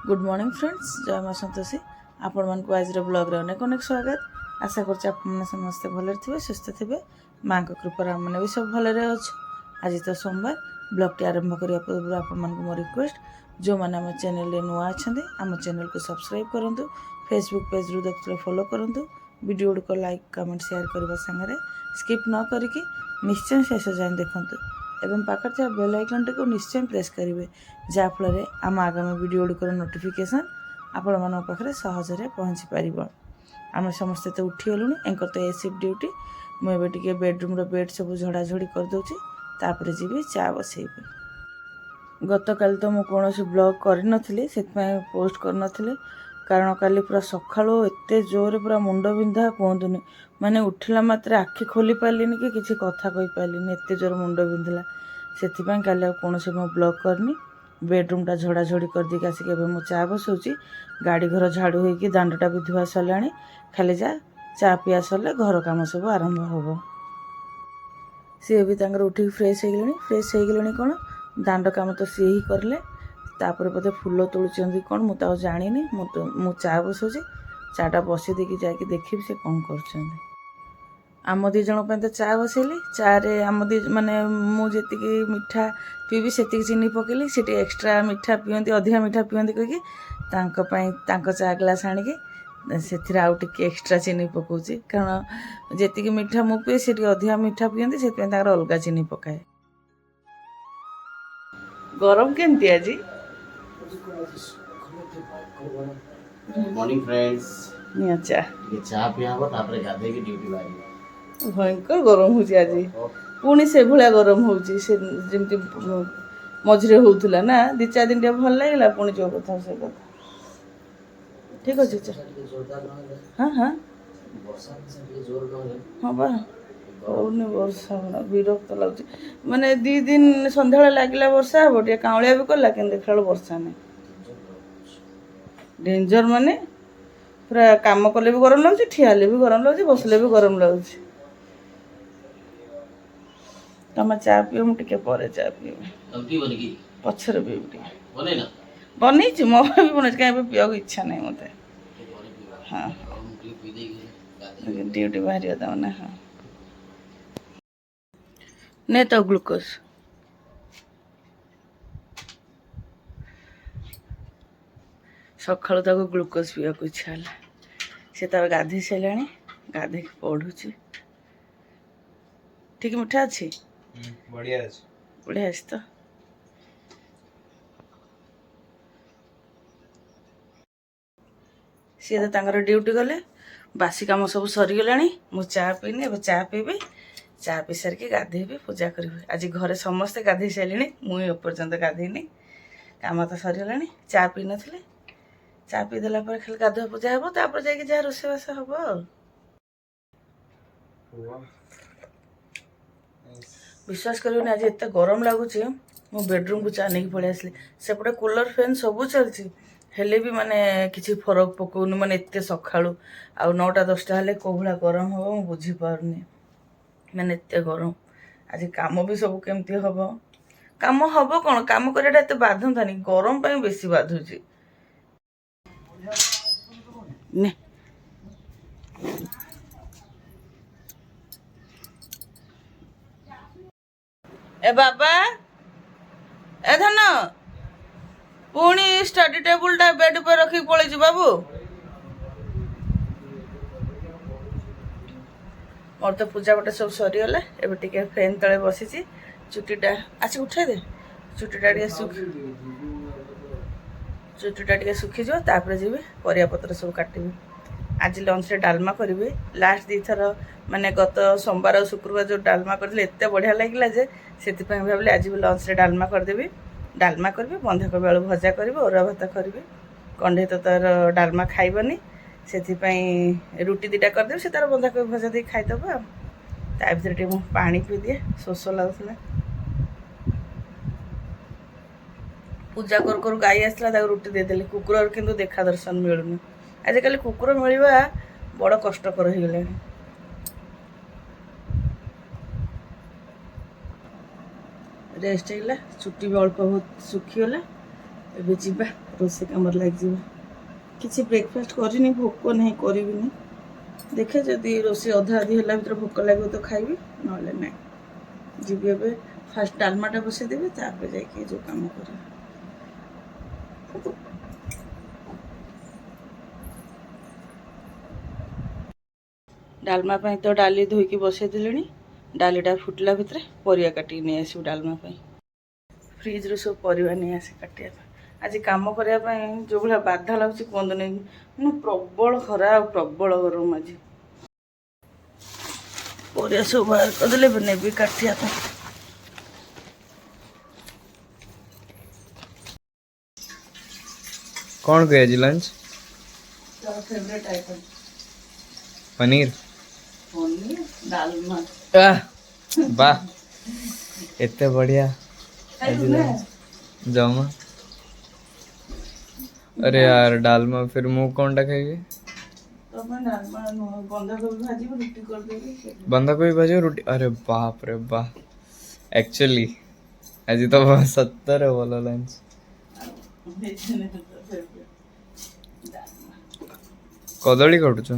Good morning friends, जय माँ संतोषी। आपण मान को आज ब्लॉग अनेक अनेक स्वागत। आशा कर समस्ते भले थे, सुस्थ थे। माँ को कृपा मैंने भी सब भले अच्छे। आज तो सोमवार ब्लॉग टी आरंभ करने पूर्व आपण मो रिक्वेस्ट, जो मैंने आम चैनल नुआ अच्छा आम चैनल को सब्सक्राइब करूँ, फेसबुक पेज रू देखते फॉलो करूँ, वीडियो गुड़िक लाइक कमेंट शेयर करने सागर स्किप न करके निश्चय शेष जाए देखूँ एवं पाखर थे बेल आइकन टी को निश्चय प्रेस करेंगे, जहाँफल आम आगामी वीडियो गुड़िकर नोटिफिकेशन आपण मान पाखे सहजरे पहुँची पार। आम समस्ते तो उठीगलुँ, एंकर तो ए शिफ्ट ड्यूटी। मुझे टे बेडरूम बेड सब झड़ाझड़ी करदे, तापर जी चा बसैबी। गत काल तो मुझे कौन ब्लॉग करी से पोस्ट कर कारण काली पूरा सका एत जोर पूरा मुंड बिंधा कहतुनि, माने उठला मात्र आखि खोली पार्लिनी कि किसी कथा कही पार्लिनी, एत जोर मुंड बिंधला। से काली कौन मो ब्लॉग करनी। बेडरूम टा झड़ाझड़ी कर दी आसिक मुझे चा बसाऊँगी। गाड़ी घर झाड़ू होगी, दांडटा भी धुआ सरला, खाली जा चा पिया सरले घर कम सब आरंभ हम। सी भी उठिक फ्रेश हो गले, फ्रेश हो गले कौन दांड कम तो सी ही करले। तापर बोधे फुल तोलुंट कौन मुझे जानी, मु चा बसाऊँगी। चाटा बसई देकी जाकि देखी से कौन कर। आम दी जन तो चा बसैली। चा रे आम दी माने मुझे मीठा पीबी से चीनी पकेली, से एक्सट्रा मीठा पियंती, अधिका मीठा पियंती कहीकि चा ग्लास आणिकी से आउ टे एक्सट्रा चीनी पकाऊँगी, कारण जी मीठा मु पिए से अधिका मीठा पियंती, से अलग चीनी पकाए। गरम केमती आज? मॉर्निंग फ्रेंड्स, निया चा चा पिया हम तापर गाधे की ड्यूटी बारी। भयंकर गरम हो आज, पुणी से भाया गरम होमती मझे होता ना। दी चार दिन टे भल लगे, पुणी जो कथा से कथा ठीक अच्छे। हाँ हाँ हाँ बा कौन वर्षा होना विरक्त लगुच। माने दी दिन सन्ध्या लगे वर्षा हम, टे काउलिया भी कला कि देखा वर्षा नहीं। डेंजर माने पूरा काम कले भी गरम लगुच, ठिया भी गरम लगुच, बसले भी गरम लगुच। तुम चा पियो, मुझे पर चा पीबी, पचर पीबी। बनई मो भी बन कहीं पीवा इच्छा नहीं मत। हाँ ड्यूटी बाहर था ना। हाँ नहीं तो ग्लूकोज सका ग्लूकोज पीवा इच्छा है। सी तार गाधे सारा, गाधे पढ़ु ठीक मीठा अच्छी बढ़िया अच्छी। तो सी तो ड्यूटी गले, बासी कम सब सरीगला। मु चा पीनी, अब चा पीबी। चा पी सारिकी गाधेबी, पूजा करी। आज घरे समस्ते गाधे सारे, मुझे एपर्यंत गाधेनी, कम तो सरीगला। चा पी नी, चा पीदेला खाली गाधुआ पूजा हम, तापर जाकि जहाँ रोषेबास हम। विश्वास कर आज एत गरम लगुच, मो बेडरूम को चा नहीं पलि आसली। सेपटे कूलर फैन सब चलती, हेले भी माने किसी फरक पकाउनी। माने एत सका आ 9टा 10टा हेले कौ भाया गरम हम, मुझे बुझीपारनी। माने एत गरम आज काम भी सब केमती हम। काम हम कौन, काम कराटा एत बाधंतानी, गरम पाई बेसी बाधुची। ने ए बाबा ए धन पुणी स्टडी टेबुल टा बेड पर रखी पलैछु बाबू। मोर तो पूजा पाठ सब सरीगला। एबे टिके फैन तले बसी, चुटीटा आसी उठे दे। चुटीटा टे सुखी जो, तापर जी परिया पत्र सब काटबी। आज लंच रे डालमा करी। लास्ट दी थर माने गत सोमवार और शुक्रवार जो डालमा करते एत बढ़िया लगे जे से भाविली आज भी लंच रे डालमा करदेवी। डालमा करी, बंधाकोबी आलू भजा करी, अरुआ भात करी। कंढे तो तार डालमा खाइबनी, से रुटी 2टा करदेवी, से तार बंधाकोबी भजा दे खाईदब। ता भर टे पानी पी दिए, शोष लगुला। पूजा कर गाई आसला, रुटी देदेली। कुकुर किंतु देखा दर्शन मिलूनी। आजिकल कुकुर मिलवा बड़ कष्टकर हो गले। रेस्ट है, चुट्टी भी अल्प बहुत सुखीगला। एबे जीवा ରୋଷେଇ କାମରେ ଲାଗିଯିବା। କିଛି ବ୍ରେକଫାଷ୍ଟ କରିନି, ଭୋକ ନାହିଁ, କରିବିନି। ଦେଖେ ଯଦି ରୋଷେଇ ଅଧା ଅଧି ହେଲା ଭିତରେ ଭୋକ ଲାଗିବ ତ ଖାଇବି, ନହେଲେ ନାହିଁ। ଯିବି ଏବେ ଫାଷ୍ଟ ଡାଲମାଟା ବସେଇଦେବି, ତାପରେ ଯାଇକି ଯେଉଁ କାମ କରିବି। ଡାଲମା ପାଇଁ ତ ଡାଲି ଧୋଇକି ବସେଇଦେଲିଣି। ଡାଲିଟା ଫୁଟିଲା ଭିତରେ ପରିବା କାଟିକି ନେଇ ଆସିବୁ ଡାଲମା ପାଇଁ। ଫ୍ରିଜ୍ରୁ ସବୁ ପରିବା ନେଇ ଆସି କାଟିବା ପାଇଁ। ଆଜି କାମ କରିବା ପାଇଁ ଯେଉଁ ଭଳିଆ ବାଧା ଲାଗୁଛି କୁହନ୍ତୁନି, ମାନେ ପ୍ରବଳ ଖରା ଆଉ ପ୍ରବଳ ଗରମ ଆଜି। ପରିବା ସବୁ ବାହାର କରିଦେଲେ ଏବେ ନେବି କାଟିବା ପାଇଁ। कौन गया जी lunch? Favourite item paneer. Paneer dalma. वाह एते बढ़िया आज लंच जमा। अरे यार डालमा फिर मुंह कौन टा खाइए? डालमा बंधा कोबी भाजी रुटी कर देबी। बंदा कोई भाजी रोटी? अरे बाप रे वाह। एक्चुअली आज तो सत्तर है बोलो लंच। कदली काटुछ?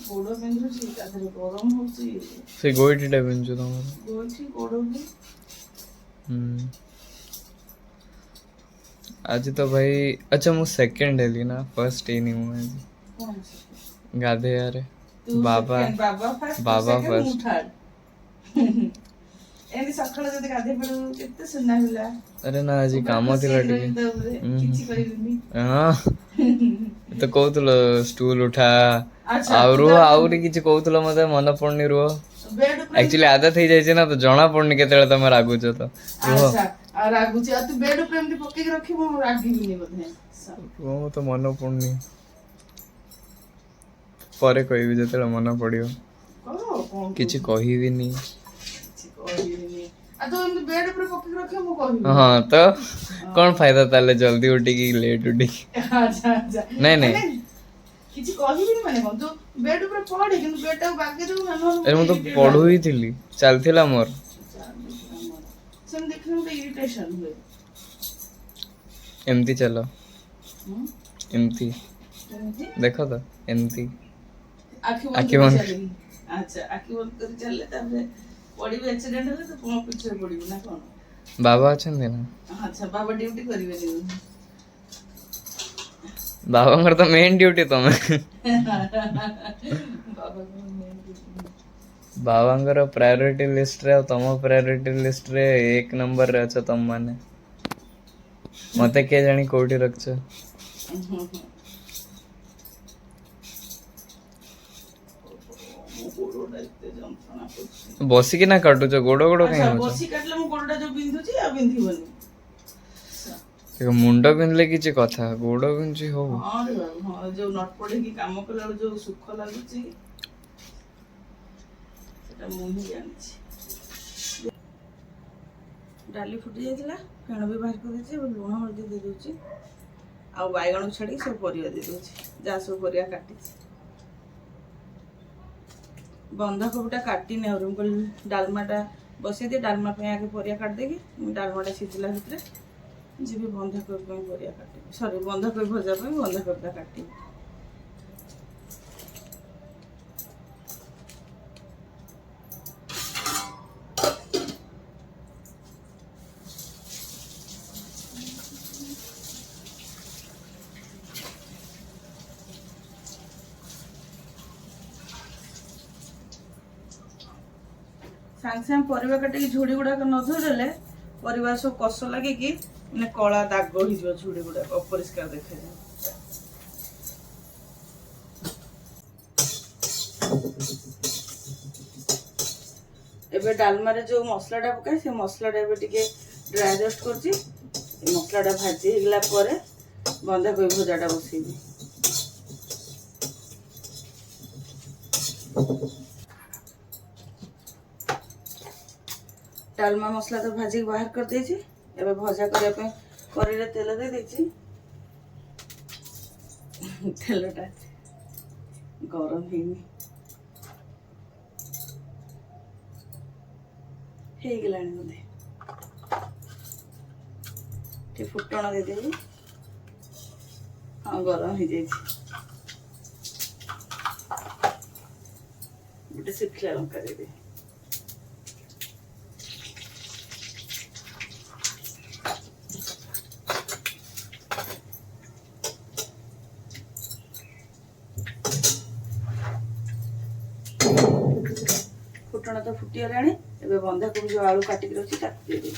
गोड़ बिंधुची गरम होची से गोइठीटा बिंचु तमर गोइठी गोड़ भी। आज तो भाई अच्छा मु सेकंड हेली ना, फर्स्ट ही नहीं हूँ आज। गाधे यार बाबा बाबा फर्स्ट। एनी सखळ जदी गाधे पडू केते सुन्ना होला। अरे ना आज काम थिला टिके किछि करिबिनी। हां तो कहतलो स्टूल उठा आउरी किछि कहतलो मते मन पड़नी रुह। एक्चुअली आदत हो जाइए ना तो जना पड़नी केते तुम रागुच तो अच्छा आ रागुच आ तू बेड ऊपर एमती पके के रखिबो रागिबिनी बधे रुह तो मन पड़नी परे कहबी जते मन पड़ियो किछि कहिबिनी। आ तो एमती बेड ऊपर पके के रखिबो मु कहबी। हां तो कौन फायदा ताले जल्दी उठी की लेट उठी? अच्छा अच्छा नहीं नहीं किछि कहिबिनी माने कोन तो बेड ऊपर पड़े किंतु बेडटा बागे जो ना अरे मु तो पढ़ु ही थिली चलथिला मोर सेम देखने में इरिटेशन हुए। एमती चलो एमती देखो तो एमती आखि बंद चलेगी। अच्छा आखि बंद कर चलले तबे पड़ी एक्सीडेंट होले तो कोन पीछे पड़िबो ना कोन? बाबा अछन ना? अच्छा बाबा ड्यूटी करिवे नी। बाबांगर तो मेन ड्यूटी तमे बाबांगर प्रायोरिटी लिस्ट रे तम प्रायोरिटी लिस्ट रे एक नंबर रे छ तम माने मते के जानी कोठी रखछ। बसी कि ना काटुछ गोड़ गोड़ कहीं होछ? बसी काटले मु गोड़टा जो बिंधुची आ बिंधिबनी। देखो मुंड बिंधले किछि कथा गोड़ बिंधि हो। हां रे बाबू हां जो नट पड़े की काम कला जो सुख लागुची सेटा मु ही जानछि। डाली फुटी जाइतिला फेण भी बाहर कर देछि लुण हल्दी दे दोछि आ बाइगण छाड़ी सब परिया दे दोछि जा सब परिया काटिछि। बंधा कोबीटा काटी ने और हम डालमाटा बसै दे डालमा पे आगे परिया काट देगी डालमाटा सिझिला भितरे जी बंधा कोबी परिया काटी सॉरी बंधा कोबी भजा पे बंधा कोबीटा काटी। सागे सागे परिवा काटिकी झुड़ी गुड़ाक न धोदेले परिवा सब कष लगिकी मैंने कला दाग हो झुड़ी गुड़ाक अपरिष्कार देखा एबे डालमा रे जो मसलाटा पकाए से मसलाटा एबे टिके ड्राई रोस्ट करछि। मसलाटा भाजी हेगला परे बंधा कोबी भजाटा बसेबी। डालमा मसला तो भाजी बाहर कर देछि एबे भजा करिया पे करी रे तेल दे देछि। तेलटा गरम हेनी ହେଇଗଲାଣି ବୋଧେ। ଟିକେ ଫୁଟଣ ଦେଇଦେବି। ହଁ ଗରମ ହେଇଯାଇଛି। ଗୋଟେ ଶୁଖିଲା ଲଙ୍କା ଦେଇଦେବି। ଫୁଟଣ ତ ଫୁଟିଗଲାଣି। ଏବେ ବନ୍ଧାକୋବି ଯୋଉ ଆଳୁ କାଟିକି ରଖିଛି ତାକୁ ଦେଇଦେବି।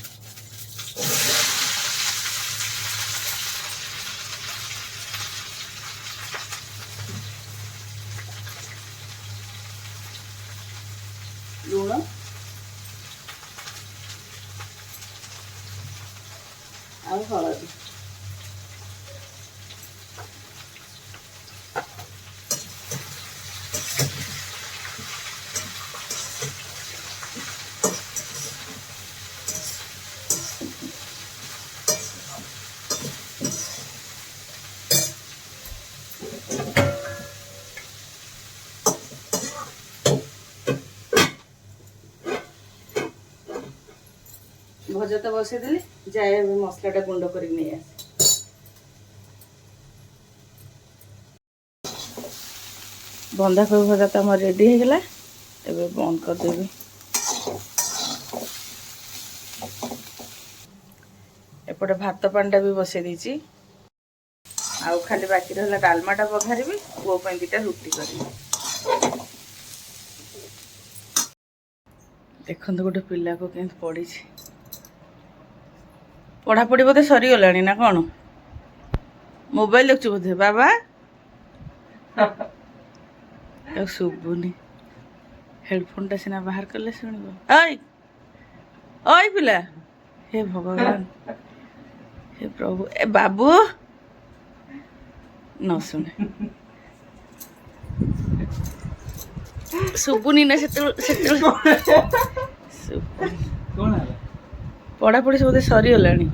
ଲୁଣ ଆଉ ହଳଦୀ। ଭଜା ତ ବସେଇଦେଲି, ଯାଏ ଏବେ ମସଲାଟା ଗୁଣ୍ଡ କରିକି ନେଇ ଆସେ। ବନ୍ଧାକୋବି ଭଜା ତ ଆମର ରେଡି ହେଇଗଲା। ଏବେ ବନ୍ଦ କରିଦେବି। ଏପଟେ ଭାତ ପାଣିଟା ବି ବସେଇ ଦେଇଛି। ଆଉ ଖାଲି ବାକି ରହିଲା ଡାଲମାଟା ବଘାରିବି, ପୁଅ ପାଇଁ ଦିଟା ରୁଟି କରିବି। ଦେଖନ୍ତୁ ଗୋଟେ ପିଲାକୁ କେମିତି ପଢିଛି। ପଢାପଢି ବୋଧେ ସରିଗଲାଣି ନା କଣ? ମୋବାଇଲ ଦେଖୁଛୁ ବୋଧେ ବାବା? ଆଉ ଶୁଭୁନି। ହେଡଫୋନଟା ସିନା ବାହାର କଲେ ଶୁଣିବ। ଓଇ ଓଇ ପିଲା, ହେ ଭଗବାନ, ହେ ପ୍ରଭୁ, ଏ ବାବୁ ନ ଶୁଣେ। ଶୁଭୁନି ନା ସେତେବେଳେ ପଢାପଢି ବୋଧେ ସରିଗଲାଣି।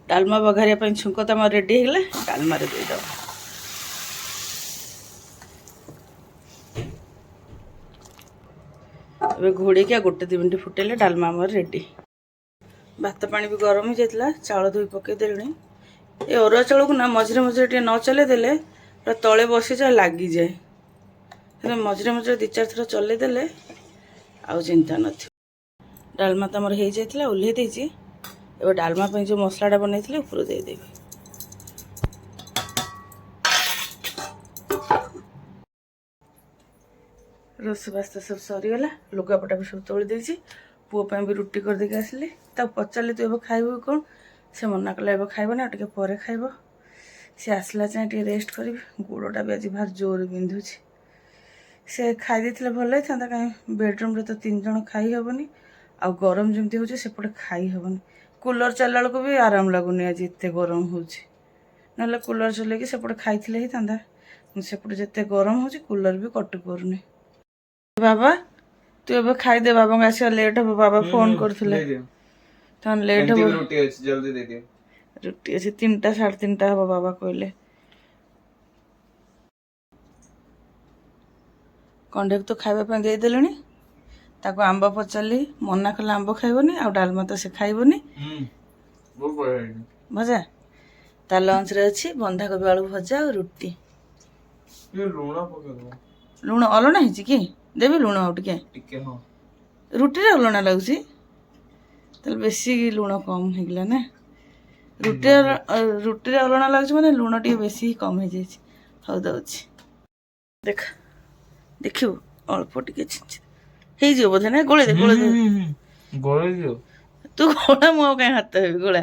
ଡାଲମା ବଘାରିବା ପାଇଁ ଛୁଙ୍କ ତ ଆମର ରେଡି ହେଇଗଲା। ଡାଲମାରେ ଦେଇଦବା। ଏବେ ଘୋଡ଼େଇକି ଆଉ 1-2 ମିନିଟ୍ ଫୁଟେଇଲେ ଡାଲମା ଆମର ରେଡି। ଭାତ ପାଣି ବି ଗରମ ହେଇଯାଇଥିଲା, ଚାଉଳ ଧୋଇ ପକେଇ ଦେଲିଣି। ଏ ଅରୁଆ ଚାଉଳକୁ ନା ମଝିରେ ମଝିରେ ଟିକେ ନ ଚଲେଇ ଦେଲେ ପୁରା ତଳେ ବସିଯାଏ, ଲାଗିଯାଏ। ସେଥିପାଇଁ ମଝିରେ ମଝିରେ 2-4 ଥର ଚଲେଇ ଦେଲେ ଆଉ ଚିନ୍ତା ନଥିବ। ଡାଲମା ତ ଆମର ହେଇଯାଇଥିଲା, ଓହ୍ଲେଇ ଦେଇଛି। ଏବେ ଡାଲମା ପାଇଁ ଯେଉଁ ମସଲାଟା ବନେଇଥିଲି ଉପରୁ ଦେଇଦେବି। ରୋଷେଇବାସ ସବୁ ସରିଗଲା। ଲୁଗାପଟା ବି ସବୁ ତୋଳି ଦେଇଛି। ପୁଅ ପାଇଁ ବି ରୁଟି କରିଦେଇକି ଆସିଲି। ତାକୁ ପଚାରିଲି ତୁ ଏବେ ଖାଇବୁ କ'ଣ? ସେ ମନା କଲା ଏବେ ଖାଇବନି, ଆଉ ଟିକେ ପରେ ଖାଇବ। ସେ ଆସିଲା ଯାଏଁ ଟିକେ ରେଷ୍ଟ କରିବି। ଗୋଡ଼ଟା ବି ଆଜି ଭାରି ଜୋରରେ ବିନ୍ଧୁଛି। ସେ ଖାଇ ଦେଇଥିଲେ ଭଲ ହେଇଥାନ୍ତା, କାହିଁ ବେଡ଼ରୁମ୍ରେ ତ 3 ଜଣ ଖାଇ ହେବନି। ଆଉ ଗରମ ଯେମିତି ହେଉଛି ସେପଟେ ଖାଇ ହେବନି। କୁଲର ଚାଲିଲା ବେଳକୁ ବି ଆରାମ ଲାଗୁନି, ଆଜି ଏତେ ଗରମ ହେଉଛି। ନହେଲେ କୁଲର ଚଲେଇକି ସେପଟେ ଖାଇଥିଲେ ହେଇଥାନ୍ତା। ସେପଟେ ଯେତେ ଗରମ ହେଉଛି କୁଲର ବି କଟୁ କରୁନି। ବାବା ତୁ ଏବେ ଖାଇଦେ, ବାବାଙ୍କ ଆସିବା ଲେଟ୍ ହବ। ବାବା ଫୋନ କରୁଥିଲେ। ତାହେଲେ ଲେଟ୍ ହବ। ରୁଟି ଅଛି 3ଟା 3:30 ହବ ବାବା କହିଲେ। କଣ୍ଢେଇକୁ ତ ଖାଇବା ପାଇଁ ଦେଇଦେଲେଣି। ତାକୁ ଆମ୍ବ ପଚାରିଲି, ମନା କଲା ଆମ୍ବ ଖାଇବନି, ଆଉ ଡାଲମା ତ ସେ ଖାଇବନି। ଭଜା ତା ଲଞ୍ଚରେ ଅଛି ବନ୍ଧାକୋବି ଆଳୁ ଭଜା ଆଉ ରୁଟି। ଲୁଣ ଅଲଣା ହେଇଛି କି? ଦେବି ଲୁଣ ଆଉ ଟିକେ। ରୁଟିରେ ଅଲଣା ଲାଗୁଛି, ତାହେଲେ ବେଶୀ ଲୁଣ କମ ହେଇଗଲା ନା। ରୁଟିରେ ଅଲଣା ଲାଗୁଛି ମାନେ ଲୁଣ ଟିକେ ବେଶୀ କମ ହେଇଯାଇଛି। ହଉ ଦଉଛି, ଦେଖ ଦେଖିବୁ ଅଳ୍ପ ଟିକେ ହେଇଯିବ ବୋଧେ ନା? ଗୋଳେଇ ଦେ ତୁ ଗୋଳା, ମୁଁ ଆଉ କାହିଁ ହାତ ହେବି। ଗୋଳା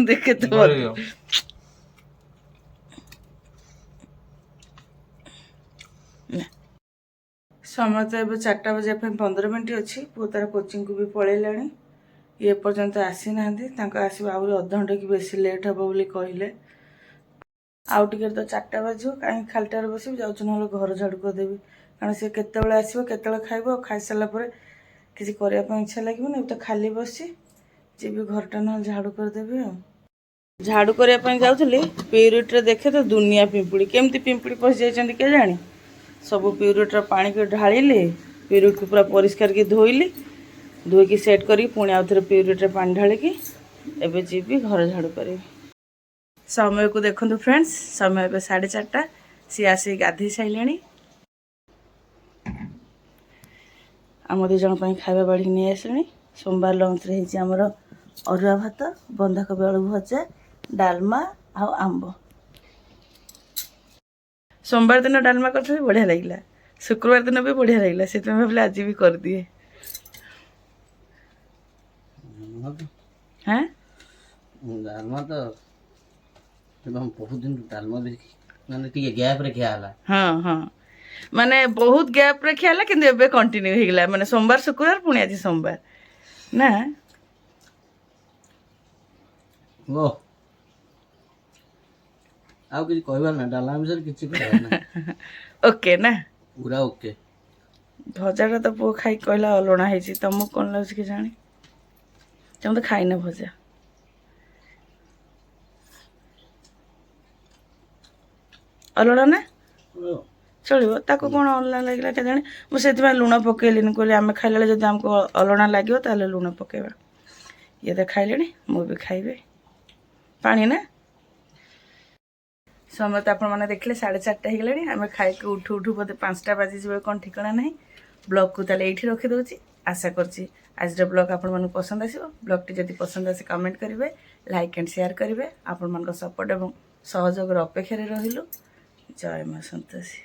ଦେଖେ ତୁ ସମୟ ତ ଏବେ 4ଟା ବାଜିବା ପାଇଁ 15 ମିନିଟ୍ ଅଛି। ପୁଅ ତାର କୋଚିଂକୁ ବି ପଳେଇଲାଣି। ଇଏ ପର୍ଯ୍ୟନ୍ତ ଆସିନାହାନ୍ତି। ତାଙ୍କ ଆସିବା ଆହୁରି ଅଧଘଣ୍ଟେ କି ବେଶୀ ଲେଟ୍ ହେବ ବୋଲି କହିଲେ। ଆଉ ଟିକେ ତ 4ଟା ବାଜିବ, କାହିଁକି ଖାଲିଟାରେ ବସିବି, ଯାଉଛି ନହେଲେ ଘର ଝାଡ଼ୁ କରିଦେବି। କାରଣ ସେ କେତେବେଳେ ଆସିବ, କେତେବେଳେ ଖାଇବ, ଆଉ ଖାଇସାରିଲା ପରେ କିଛି କରିବା ପାଇଁ ଇଚ୍ଛା ଲାଗିବନି। ଏବେ ତ ଖାଲି ବସିଛି, ଯିବି ଘରଟା ନହେଲେ ଝାଡ଼ୁ କରିଦେବି। ଆଉ ଝାଡ଼ୁ କରିବା ପାଇଁ ଯାଉଥିଲି, ପିରିୟଡ଼ରେ ଦେଖେ ତ ଦୁନିଆ ପିମ୍ପୁଡ଼ି। କେମିତି ପିମ୍ପୁଡ଼ି ପଶିଯାଇଛନ୍ତି କେଜାଣି। ସବୁ ପ୍ୟୁରିଟିର ପାଣିକି ଢାଳିଲି, ପ୍ୟୁରିଟିକୁ ପୁରା ପରିଷ୍କାର କି ଧୋଇକି ସେଟ୍ କରିକି ପୁଣି ଆଉ ଥରେ ପ୍ୟୁରିଟିରେ ପାଣି ଢାଳିକି ଏବେ ଯିବି ଘର ଝାଡ଼ୁ କରିବି। ସମୟକୁ ଦେଖନ୍ତୁ ଫ୍ରେଣ୍ଡସ୍, ସମୟ ଏବେ 4:30। ସିଏ ଆସିକି ଗାଧୋଇ ସାରିଲେଣି। ଆମ 2 ଜଣ ପାଇଁ ଖାଇବା ବାଢ଼ିକି ନେଇ ଆସିଲେଣି। ସୋମବାର ଲଞ୍ଚରେ ହେଇଛି ଆମର ଅରୁଆ ଭାତ, ବନ୍ଧାକୋବି ଆଳୁ ଭଜା, ଡାଲମା ଆଉ ଆମ୍ବ। ସୋମବାର ଦିନ ଡାଲମା କରିଥିଲି, ବଢ଼ିଆ ଲାଗିଲା। ଶୁକ୍ରବାର ଦିନ ବି ବଢ଼ିଆ ଲାଗିଲା, ସେଥିପାଇଁ ଭାବିଲି ଆଜି ବି କରିଦିଏ। হ্যাঁ ଡାଲମା ତ ବହୁତ ଦିନ ଡାଲମା ବି ମାନେ ଟିକେ ଗ୍ୟାପ୍ରେ ଖିଆ ହେଲା। ହଁ ହଁ, ମାନେ ବହୁତ ଗ୍ୟାପ୍ରେ ଖିଆ ହେଲା, କିନ୍ତୁ ଏବେ କଣ୍ଟିନ୍ୟୁ ହେଇଗଲା। ମାନେ ସୋମବାର ଶୁକ୍ରବାର ପୁଣି ଆଜି ସୋମବାର ନା। ଓ ଆଉ କିଛି କହିବାର ନାହିଁ, ଡାଲମା ବିଷୟରେ କିଛି କହିବାର ନାହିଁ। ଓକେ ନା, ପୁରା ଓକେ। ଭଜାଟା ତ ପୁଅ ଖାଇକି କହିଲା ଅଲଣା ହେଇଛି। ତମକୁ କ'ଣ ଲାଗୁଛି କି ଜାଣି? ତମେ ତ ଖାଇନ ଭଜା। ଅଲଣା ନା? ଚଳିବ, ତାକୁ କ'ଣ ଅଲଣା ଲାଗିଲା କେଜାଣି। ମୁଁ ସେଥିପାଇଁ ଲୁଣ ପକେଇଲିନି, କହିଲି ଆମେ ଖାଇଲା ବେଳେ ଯଦି ଆମକୁ ଅଲଣା ଲାଗିବ ତାହେଲେ ଲୁଣ ପକେଇବା। ଇଏ ତ ଖାଇଲେଣି, ମୁଁ ବି ଖାଇବି। ପାଣି ନା। ସମୟ ତ ଆପଣମାନେ ଦେଖିଲେ 4:30 ହେଇଗଲାଣି। ଆମେ ଖାଇକି ଉଠୁ ଉଠୁ ବୋଧେ 5ଟା ବାଜିଯିବ, କ'ଣ ଠିକଣା ନାହିଁ। ବ୍ଲଗ୍କୁ ତାହେଲେ ଏଇଠି ରଖିଦେଉଛି। ଆଶା କରୁଛି ଆଜିର ବ୍ଲଗ୍ ଆପଣମାନଙ୍କୁ ପସନ୍ଦ ଆସିବ। ବ୍ଲଗ୍ଟି ଯଦି ପସନ୍ଦ ଆସେ କମେଣ୍ଟ କରିବେ, ଲାଇକ୍ ଆଣ୍ଡ ସେୟାର କରିବେ। ଆପଣମାନଙ୍କ ସପୋର୍ଟ ଏବଂ ସହଯୋଗର ଅପେକ୍ଷାରେ ରହିଲୁ। ଜୟ ମା ସନ୍ତୋଷୀ।